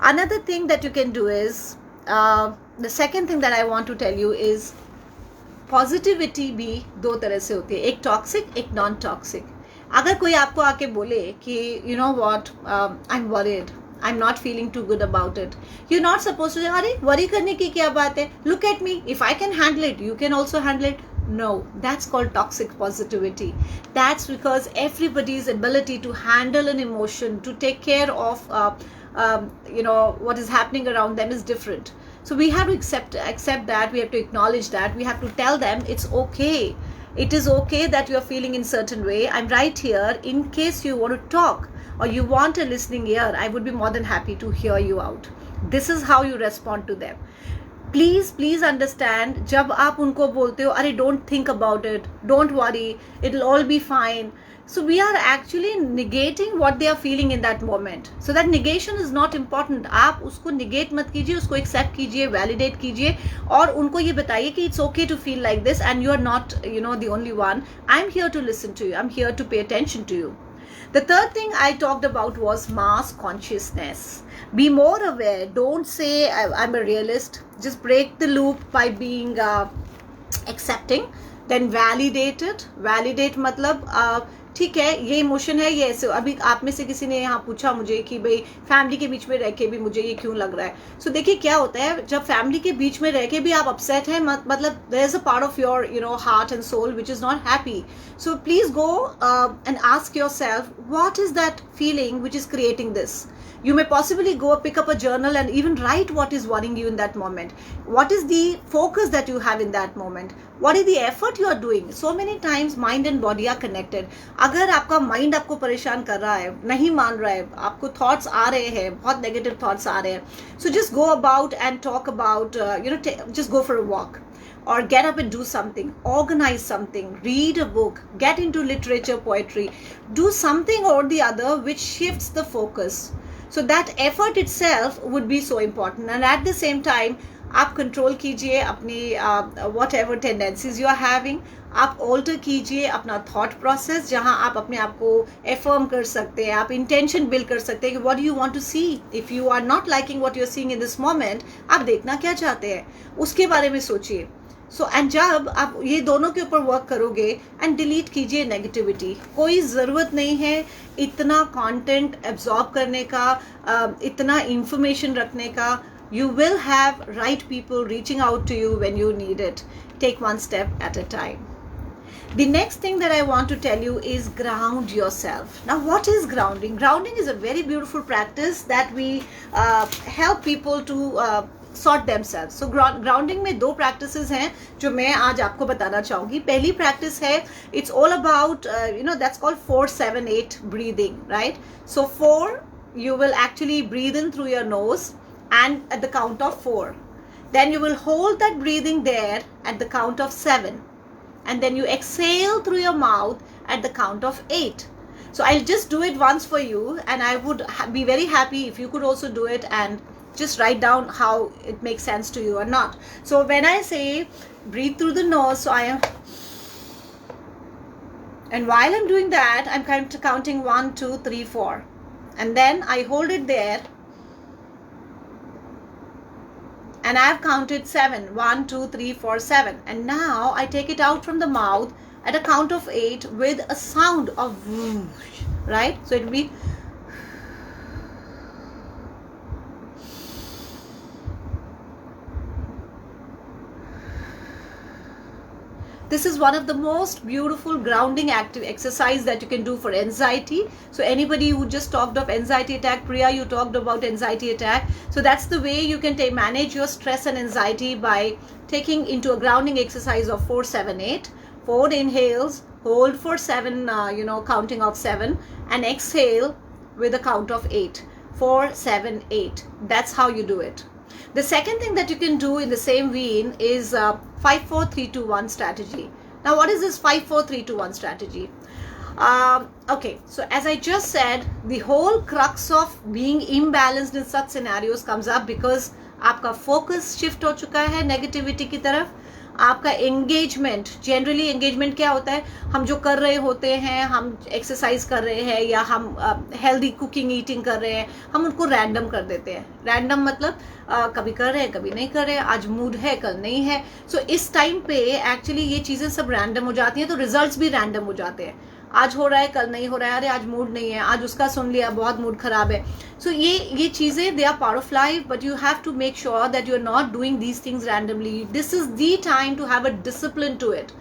Another thing that you can do is, the second thing that I want to tell you is, positivity भी दो तरह से होती है, एक toxic, एक non toxic. अगर कोई आपको आके बोले कि you know what, I am worried, I am not feeling too good about it, you not suppose to, अरे वरी करने की क्या बात है, look at me, if I can handle it you can also handle it. No, that's called toxic positivity. That's because everybody's ability to handle an emotion, to take care of what is happening around them is different. So we have to accept that. We have to acknowledge that. We have to tell them it's okay. It is okay that you are feeling in certain way. I'm right here in case you want to talk or you want a listening ear. I would be more than happy to hear you out. This is how you respond to them. Please understand, जब आप उनको बोलते हो अरे don't think about it, don't worry, it will all be fine, so we are actually negating what they are feeling in that moment. So that negation is not important. आप उसको negate मत कीजिए, उसको एक्सेप्ट कीजिए, validate कीजिए और उनको ये बताइए कि it's okay to feel like this and you are not the only one. I am here to listen to you, I am here to pay attention to you. The third thing I talked about was mass consciousness. Be more aware. Don't say I'm a realist. Just break the loop by being accepting. Then validate it. Validate मतलब ठीक है, ये emotion है, ये ऐसे. अभी आप में से किसी ने यहाँ पूछा मुझे कि भाई फैमिली के बीच में रह के भी मुझे ये क्यों लग रहा है. सो देखिए क्या होता है, जब फैमिली के बीच में रह के भी आप अपसेट हैं, मतलब there is a part of your heart and soul which is not happy. So please go and ask yourself what is that feeling which is creating this. You may possibly go pick up a journal and even write what is worrying you in that moment. What is the focus that you have in that moment? What is the effort you are doing? So many times mind and body are connected. अगर आपका mind आपको परेशान कर रहा है, नहीं मान रहा है, आपको thoughts आ रहे हैं, बहुत negative thoughts आ रहे हैं, so just go about and talk about, just go for a walk. Or get up and do something, organize something, read a book, get into literature, poetry, do something or the other which shifts the focus. So that effort itself would be so important. And at the same time, आप control कीजिए अपनी whatever tendencies you are having. आप alter कीजिए अपना thought process, जहां आप अपने आप को एफर्म कर सकते हैं, आप इंटेंशन बिल्ड कर सकते हैं कि what do you want to see. If you are not liking what you are seeing in this moment, आप देखना क्या चाहते हैं उसके बारे में सोचिए. सो एंड जब आप ये दोनों के ऊपर वर्क करोगे एंड डिलीट कीजिए नेगेटिविटी. कोई ज़रूरत नहीं है इतना कंटेंट एब्जॉर्ब करने का, इतना इंफॉर्मेशन रखने का. You will have right people reaching out to you when you need it. Take one step at a time. The next thing that I want to tell you is ground yourself. Now, what is grounding? Grounding is a very beautiful practice that we help people to sort themselves. So grounding में दो practices हैं जो मैं आज आपको बताना चाहूँगी. पहली practice है, it's all about that's called 4-7-8 breathing, right? So 4, you will actually breathe in through your nose and at the count of 4. Then you will hold that breathing there at the count of 7. And then you exhale through your mouth at the count of 8. So I'll just do it once for you, and I would be very happy if you could also do it and just write down how it makes sense to you or not. So when I say breathe through the nose, so I am, and while I'm doing that, I'm kind of counting 1, 2, 3, 4. And then I hold it there. And I've counted 7. 1, 2, 3, 4, 7. And now I take it out from the mouth at a count of 8 with a sound of whoosh, right? So it will be This is one of the most beautiful grounding active exercise that you can do for anxiety. So anybody who just talked of anxiety attack, Priya, you talked about anxiety attack. So that's the way you can manage your stress and anxiety, by taking into a grounding exercise of 4-7-8. 4 inhales, hold for 7, counting of 7, and exhale with a count of 8. 4-7-8. That's how you do it. The second thing that you can do in the same vein is 5-4-3-2-1 strategy. Now, what is this 5-4-3-2-1 strategy? Okay, so as I just said, the whole crux of being imbalanced in such scenarios comes up because आपका focus shift हो चुका है negativity की तरफ. आपका engagement, generally engagement क्या होता है, हम जो कर रहे होते हैं, हम एक्सरसाइज कर रहे हैं या हम हेल्दी कुकिंग ईटिंग कर रहे हैं, हम उनको रैंडम कर देते हैं. रैंडम मतलब कभी कर रहे हैं, कभी नहीं कर रहे हैं, आज मूड है, कल नहीं है. सो इस टाइम पे एक्चुअली ये चीज़ें सब रैंडम हो जाती हैं, तो रिजल्ट्स भी रैंडम हो जाते हैं. आज हो रहा है, कल नहीं हो रहा है, अरे आज मूड नहीं है, आज उसका सुन लिया, बहुत मूड खराब है. सो ये चीज़ें they are part of life, but you have to make sure that you are not doing these things randomly. This is the time to have a discipline to it.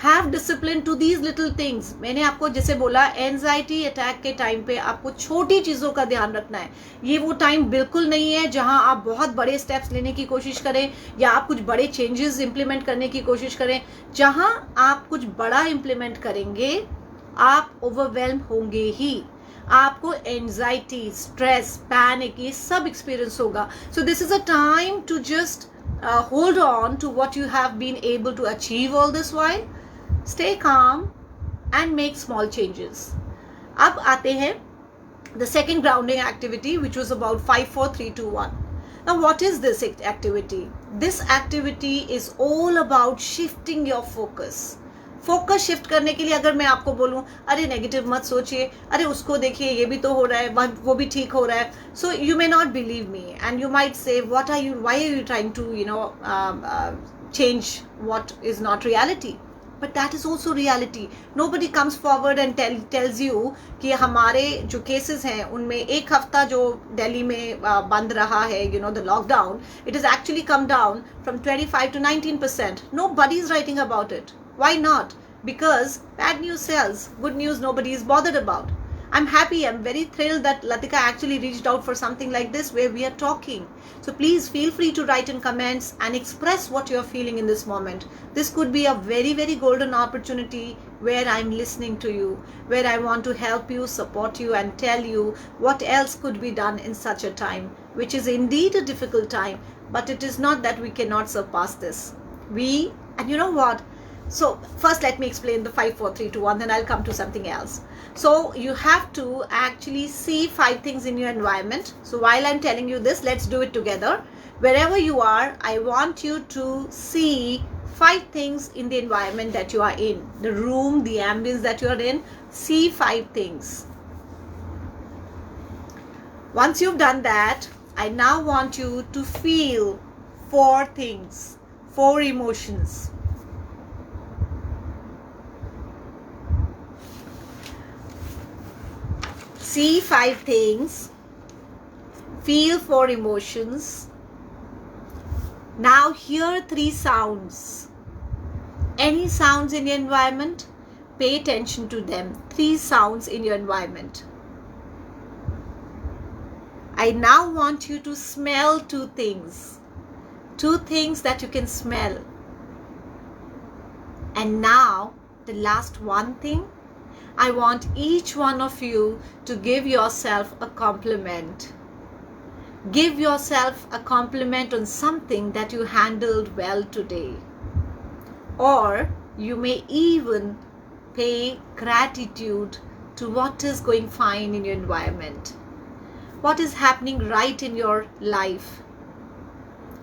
Have discipline to these little things. मैंने आपको जैसे बोला, anxiety attack के time पे आपको छोटी चीज़ों का ध्यान रखना है. ये वो टाइम बिल्कुल नहीं है जहां आप बहुत बड़े स्टेप्स लेने की कोशिश करें या आप कुछ बड़े चेंजेस इंप्लीमेंट करने की कोशिश करें. जहां आप कुछ बड़ा इंप्लीमेंट करेंगे, आप ओवरवेल्म होंगे ही. आपको एंजाइटी, स्ट्रेस, पैनिक, ये सब एक्सपीरियंस होगा. So this is a time to just hold on to what you have been able to achieve all this while. Stay calm and make small changes. अब आते हैं the second grounding activity, which was about 5-4-3-2-1. Now, what is this activity? This activity is all about shifting your focus. Focus shift करने के लिए अगर मैं आपको बोलूं, अरे नेगेटिव मत सोचिए, अरे उसको देखिए, ये भी तो हो रहा है, वो भी ठीक हो रहा है, so you may not believe me and you might say what are you, why are you trying to change what is not reality. But that is also reality. Nobody comes forward and tells you कि हमारे जो cases हैं उनमें एक हफ्ता जो दिल्ली में बंद रहा है, the lockdown, it has actually come down from 25 to 19%. Nobody is writing about it. Why not? Because bad news sells. Good news nobody is bothered about. I'm happy, I'm very thrilled that Latika actually reached out for something like this where we are talking. So please feel free to write in comments and express what you're feeling in this moment. This could be a very, very golden opportunity where I'm listening to you, where I want to help you, support you, and tell you what else could be done in such a time, which is indeed a difficult time, but it is not that we cannot surpass this. And you know what? So first let me explain the 5-4-3-2-1, then I'll come to something else. So you have to actually see 5 things in your environment. So while I'm telling you this, let's do it together. Wherever you are, I want you to see 5 things in the environment that you are in. The room, the ambience that you are in. See 5 things. Once you've done that, I now want you to feel 4 things, 4 emotions. See 5 things, feel 4 emotions. Now hear 3 sounds. Any sounds in your environment, pay attention to them. 3 sounds in your environment. I now want you to smell 2 things. 2 things that you can smell. And now the last one thing. I want each one of you to give yourself a compliment. Give yourself a compliment on something that you handled well today. Or you may even pay gratitude to what is going fine in your environment. What is happening right in your life.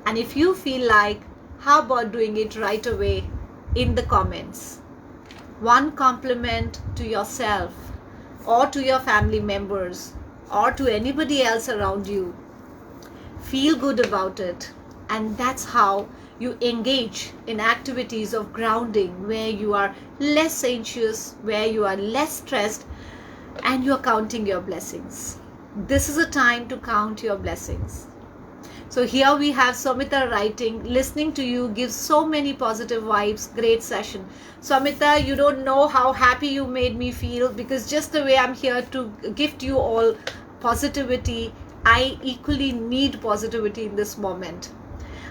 And if you feel like, how about doing it right away in the comments? One compliment to yourself or to your family members or to anybody else around you. Feel good about it, and that's how you engage in activities of grounding where you are less anxious, where you are less stressed, and you are counting your blessings. This is a time to count your blessings. So here we have Samita writing, listening to you gives so many positive vibes. Great session. Samita, you don't know how happy you made me feel, because just the way I'm here to gift you all positivity, I equally need positivity in this moment.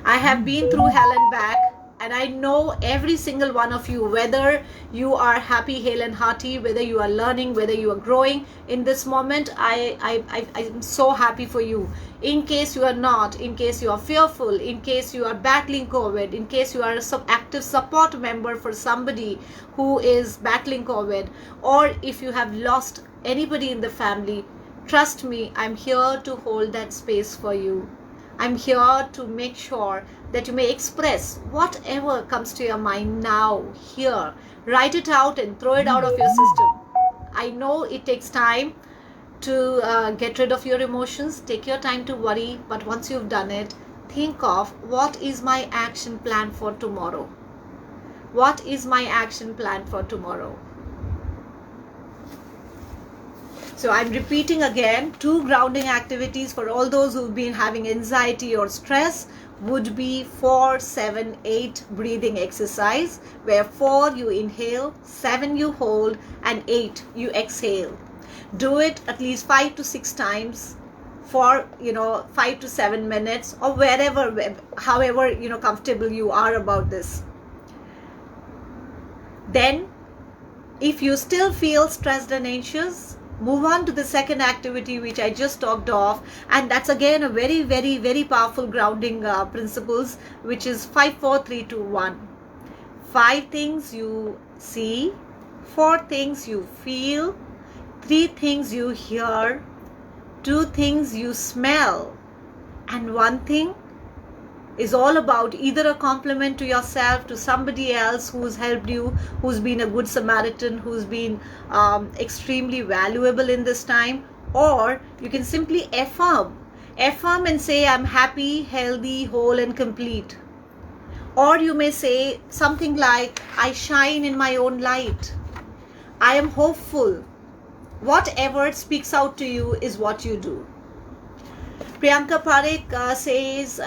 I have been through hell and back, and I know every single one of you, whether you are happy, hale and hearty, whether you are learning, whether you are growing in this moment, I'm so happy for you. In case you are not, in case you are fearful, in case you are battling COVID, in case you are an active support member for somebody who is battling COVID, or if you have lost anybody in the family, trust me, I'm here to hold that space for you. I'm here to make sure that you may express whatever comes to your mind now, here. Write it out and throw it out of your system. I know it takes time to get rid of your emotions. Take your time to worry, but once you've done it, think of, what is my action plan for tomorrow? What is my action plan for tomorrow? So I'm repeating again, 2 grounding activities for all those who've been having anxiety or stress would be 4, 7, 8 breathing exercise, where 4 you inhale, 7 you hold, and 8 you exhale. Do it at least 5 to 6 times for 5 to 7 minutes, or wherever, however comfortable you are about this. Then if you still feel stressed and anxious, move on to the second activity which I just talked of, and that's again a very, very, very powerful grounding principles, which is 5, 4, 3, 2, 1. 5 things you see, 4 things you feel, 3 things you hear, 2 things you smell, and 1 thing is all about either a compliment to yourself, to somebody else who's helped you, who's been a good Samaritan, who's been extremely valuable in this time, or you can simply affirm and say, I'm happy, healthy, whole and complete. Or you may say something like, I shine in my own light, I am hopeful. Whatever speaks out to you is what you do. Priyanka Parekh says,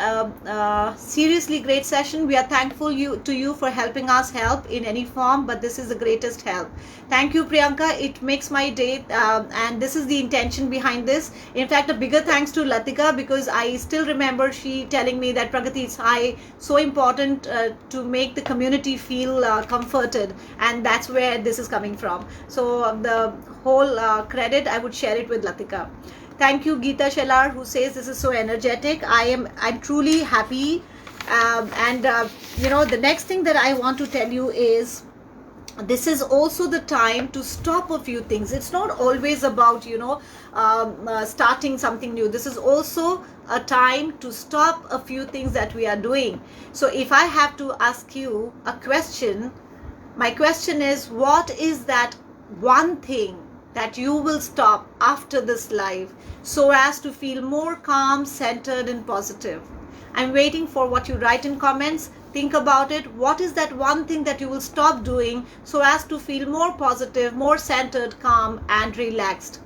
seriously great session. We are thankful to you for helping us help in any form, but this is the greatest help. Thank you, Priyanka. It makes my day, and this is the intention behind this. In fact, a bigger thanks to Latika, because I still remember she telling me that Pragati, it's so important to make the community feel comforted, and that's where this is coming from. So the whole credit, I would share it with Latika. Thank you, Geeta Shelar, who says this is so energetic. I'm truly happy. The next thing that I want to tell you is, this is also the time to stop a few things. It's not always about, starting something new. This is also a time to stop a few things that we are doing. So if I have to ask you a question, my question is, what is that one thing that you will stop after this live, so as to feel more calm, centered and positive? I'm waiting for what you write in comments. Think about it. What is that one thing that you will stop doing so as to feel more positive, more centered, calm and relaxed?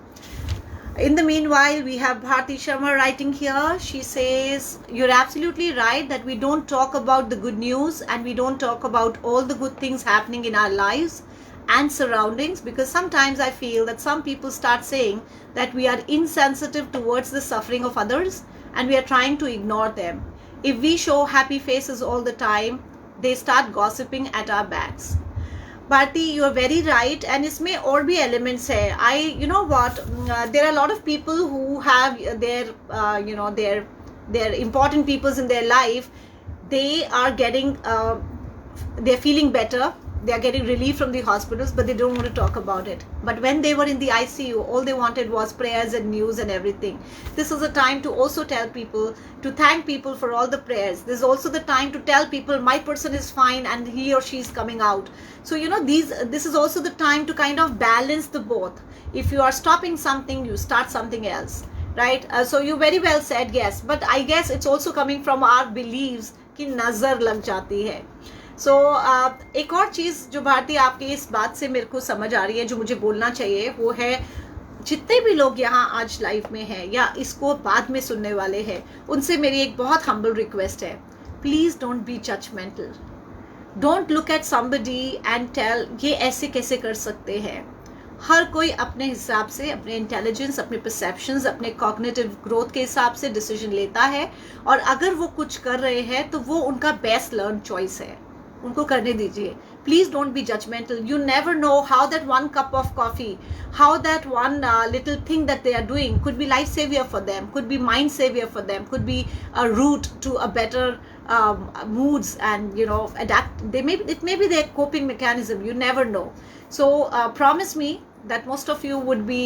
In the meanwhile, we have Bharti Sharma writing here. She says, you're absolutely right that we don't talk about the good news, and we don't talk about all the good things happening in our lives and surroundings, because sometimes I feel that some people start saying that we are insensitive towards the suffering of others and we are trying to ignore them. If we show happy faces all the time, they start gossiping at our backs. Bharti, you are very right, and इसमें और भी elements है. You know what? There are a lot of people who have their important peoples in their life. They are getting, they're feeling better. They are getting relief from the hospitals, but they don't want to talk about it. But when they were in the ICU, all they wanted was prayers and news and everything. This is a time to also tell people, to thank people for all the prayers. This is also the time to tell people, my person is fine and he or she is coming out. So, this is also the time to kind of balance the both. If you are stopping something, you start something else, right? So you very well said, yes. But I guess it's also coming from our beliefs कि नजर लग जाती है. सो एक और चीज़ जो भारती आपकी इस बात से मेरे को समझ आ रही है, जो मुझे बोलना चाहिए, वो है जितने भी लोग यहाँ आज लाइव में हैं या इसको बाद में सुनने वाले हैं, उनसे मेरी एक बहुत हम्बल रिक्वेस्ट है, please don't be judgemental. Don't look at somebody and tell ये ऐसे कैसे कर सकते हैं. हर कोई अपने हिसाब से, अपने इंटेलिजेंस, अपने परसेप्शंस, अपने कॉग्निटिव ग्रोथ के हिसाब से डिसीजन लेता है, और अगर वो कुछ कर रहे हैं तो वो उनका बेस्ट लर्न चॉइस है, उनको करने दीजिए. Please don't be judgemental. You never know how that one cup of coffee, how that one little thing that they are doing could be life savior for them, could be mind savior for them, could be a route to a better moods, and adapt. It may be their coping mechanism. You never know. So promise me that most of you would be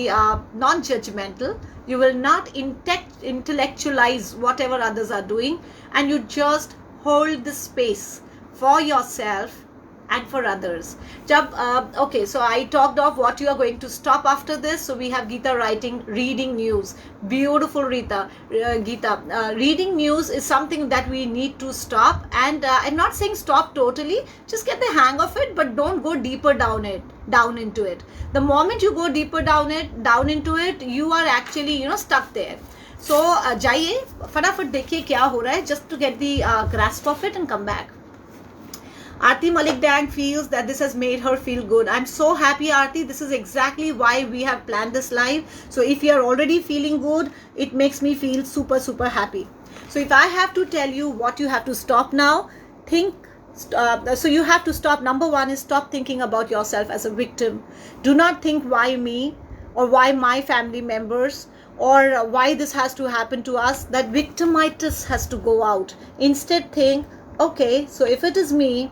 non-judgmental. You will not intellectualize whatever others are doing, and you just hold the space for yourself and for others. Okay, so I talked of what you are going to stop after this. So we have Geeta writing reading news. Beautiful, Geeta. Reading news is something that we need to stop, and I'm not saying stop totally, just get the hang of it, but don't go deeper down into it. The moment you go deeper down into it, you are actually stuck there. So जाइए फटाफट देखिए क्या हो रहा है, just to get the grasp of it and come back. Aarti Malik Dang feels that this has made her feel good. I'm so happy, Aarti. This is exactly why we have planned this live. So if you are already feeling good, it makes me feel super, super happy. So if I have to tell you what you have to stop now, so you have to stop. Number one is stop thinking about yourself as a victim. Do not think why me, or why my family members, or why this has to happen to us. That victimitis has to go out. Instead think, okay, so if it is me,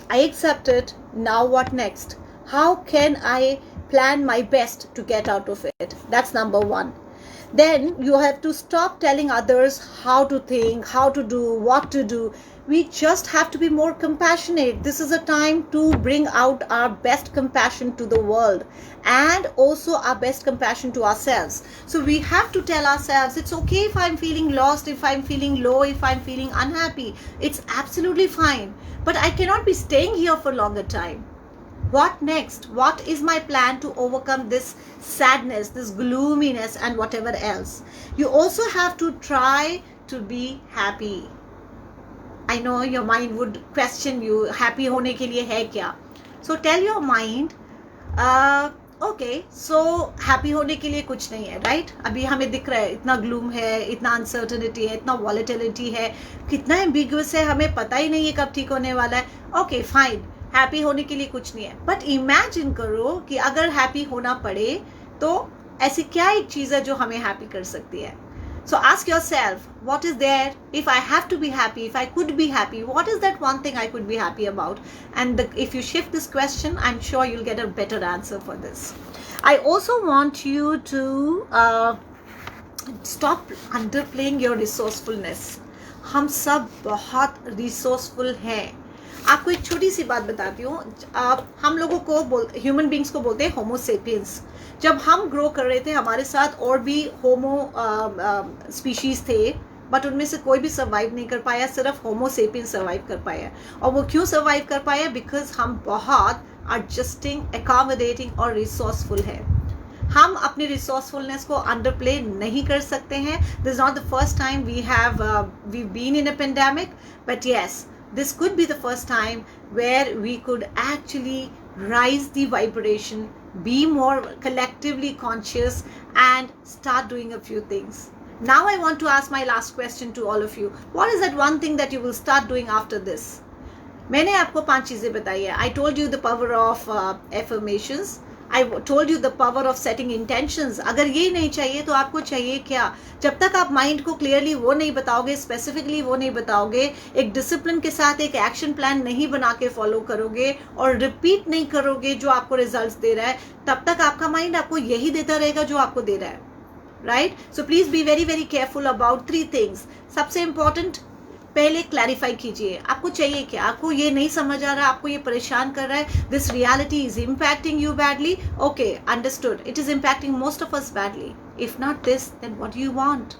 I accept it. Now what next? How can I plan my best to get out of it? That's number one. Then you have to stop telling others how to think, how to do, what to do. We just have to be more compassionate. This is a time to bring out our best compassion to the world, and also our best compassion to ourselves. So we have to tell ourselves, it's okay if I'm feeling lost, if I'm feeling low, if I'm feeling unhappy. It's absolutely fine. But I cannot be staying here for longer time. What next? What is my plan to overcome this sadness, this gloominess, and whatever else? You also have to try to be happy. I know your mind would question you, happy होने के लिए है क्या? So tell your mind, okay, so happy होने के लिए कुछ नहीं है, right? अभी हमें दिख रहा है इतना gloom है, इतना uncertainty है, इतना volatility है, कितना ambiguous है, हमें पता ही नहीं है कब ठीक होने वाला है. Okay, fine, happy होने के लिए कुछ नहीं है. But imagine करो कि अगर happy होना पड़े तो ऐसी क्या एक चीज़ है जो हमें happy कर सकती है? So ask yourself, what is there? If I have to be happy, if I could be happy, what is that one thing I could be happy about? And if you shift this question, I'm sure you'll get a better answer for this. I also want you to stop underplaying your resourcefulness. हम सब बहुत resourceful हैं. आपको एक छोटी सी बात बताती हूँ. हम लोगों को ह्यूमन बींग्स को बोलते हैं होमो सेपियंस. जब हम ग्रो कर रहे थे हमारे साथ और भी होमो स्पीशीज थे, बट उनमें से कोई भी सर्वाइव नहीं कर पाया, सिर्फ होमो सेपियंस सर्वाइव कर पाया. और वो क्यों सर्वाइव कर पाया? बिकॉज हम बहुत एडजस्टिंग, एकोमोडेटिंग और रिसोर्सफुल है. हम अपनी रिसोर्सफुलनेस को अंडरप्ले नहीं कर सकते हैं. This is not the first time we been in a pandemic, but yes, this could be the first time where we could actually rise the vibration, be more collectively conscious, and start doing a few things. Now I want to ask my last question to all of you. What is that one thing that you will start doing after this? मैंने आपको 5 चीज़ें बताई है. I told you the power of affirmations. I told you the power of setting intentions. अगर ये नहीं चाहिए तो आपको चाहिए क्या? जब तक आप माइंड को क्लियरली वो नहीं बताओगे, स्पेसिफिकली वो नहीं बताओगे, एक डिसिप्लिन के साथ एक एक्शन प्लान नहीं बना के फॉलो करोगे और रिपीट नहीं करोगे जो आपको रिजल्ट्स दे रहा है, तब तक आपका माइंड आपको यही देता रहेगा जो आपको दे रहा है. Right? So please be very very careful about 3 things. सबसे इंपॉर्टेंट, पहले क्लैरिफाई कीजिए आपको चाहिए क्या. आपको ये नहीं समझ आ रहा, आपको ये परेशान कर रहा है, this reality is impacting you badly. Okay, understood, it is impacting most of us badly. If not this, then what do you want?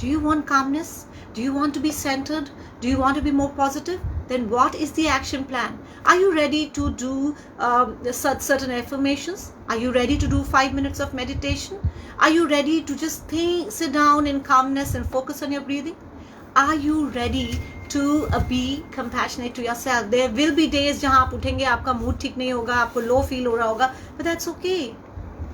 Do you want calmness? Do you want to be centered? Do you want to be more positive? then what is the action plan? Are you ready to do certain affirmations? Are you ready to do 5 minutes of meditation? Are you ready to just sit down in calmness and focus on your breathing? Are you ready to be compassionate to yourself? There will be days जहाँ आप उठेंगे आपका mood ठीक नहीं होगा, आपको low feel हो रहा होगा, but that's okay.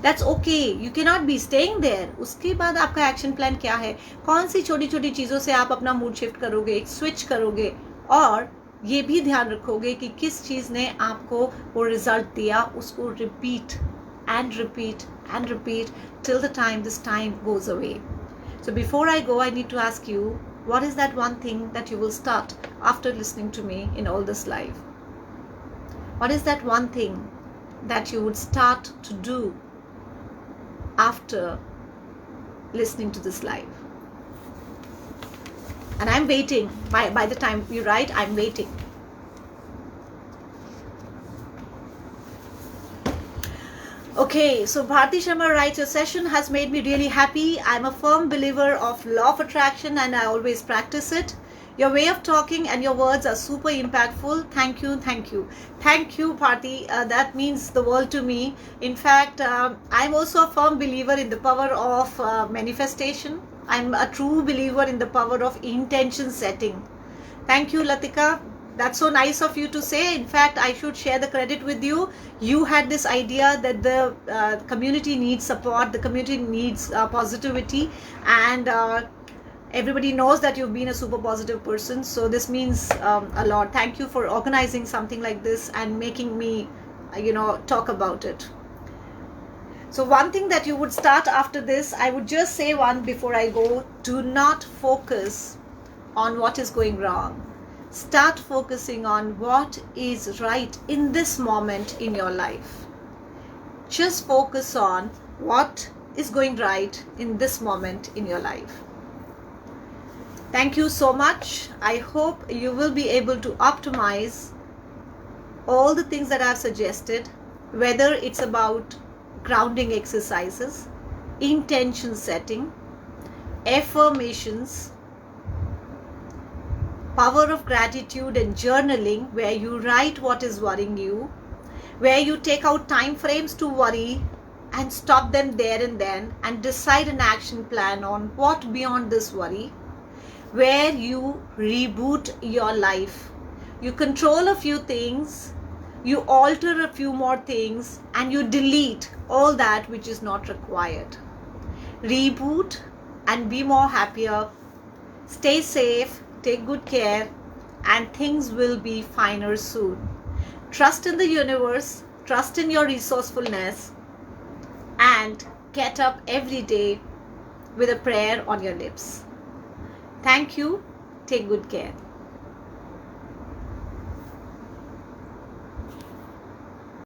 That's okay. You cannot be staying there. उसके बाद आपका एक्शन प्लान क्या है? कौन सी छोटी छोटी चीज़ों से आप अपना मूड शिफ्ट करोगे, स्विच करोगे, और ये भी ध्यान रखोगे कि किस चीज़ ने आपको वो रिजल्ट दिया, उसको repeat and repeat and repeat till the time this time goes away. So before I go, I need to ask you, what is that one thing that you will start after listening to me in all this live? What is that one thing that you would start to do after listening to this live? And I'm waiting. By the time you write, I'm waiting. Okay, so Bharti Sharma writes, your session has made me really happy. I'm a firm believer of law of attraction and I always practice it. Your way of talking and your words are super impactful. Thank you, thank you. Thank you, Bharti. That means the world to me. In fact, I'm also a firm believer in the power of manifestation. I'm a true believer in the power of intention setting. Thank you, Latika. That's so nice of you to say. In fact, I should share the credit with you. You had this idea that the community needs support, the community needs positivity, and everybody knows that you've been a super positive person. So this means a lot. Thank you for organizing something like this and making me, talk about it. So one thing that you would start after this, I would just say one before I go. Do not focus on what is going wrong. Start focusing on what is right in this moment in your life. Just focus on what is going right in this moment in your life. Thank you so much. I hope you will be able to optimize all the things that I've suggested, whether it's about grounding exercises, intention setting, affirmations, power of gratitude and journaling, where you write what is worrying you, where you take out time frames to worry and stop them there and then and decide an action plan on what beyond this worry, where you reboot your life. You control a few things, you alter a few more things, and you delete all that which is not required. Reboot and be more happier. Stay safe. Take good care, and things will be finer soon. Trust in the universe, trust in your resourcefulness, and get up every day with a prayer on your lips. Thank you. Take good care.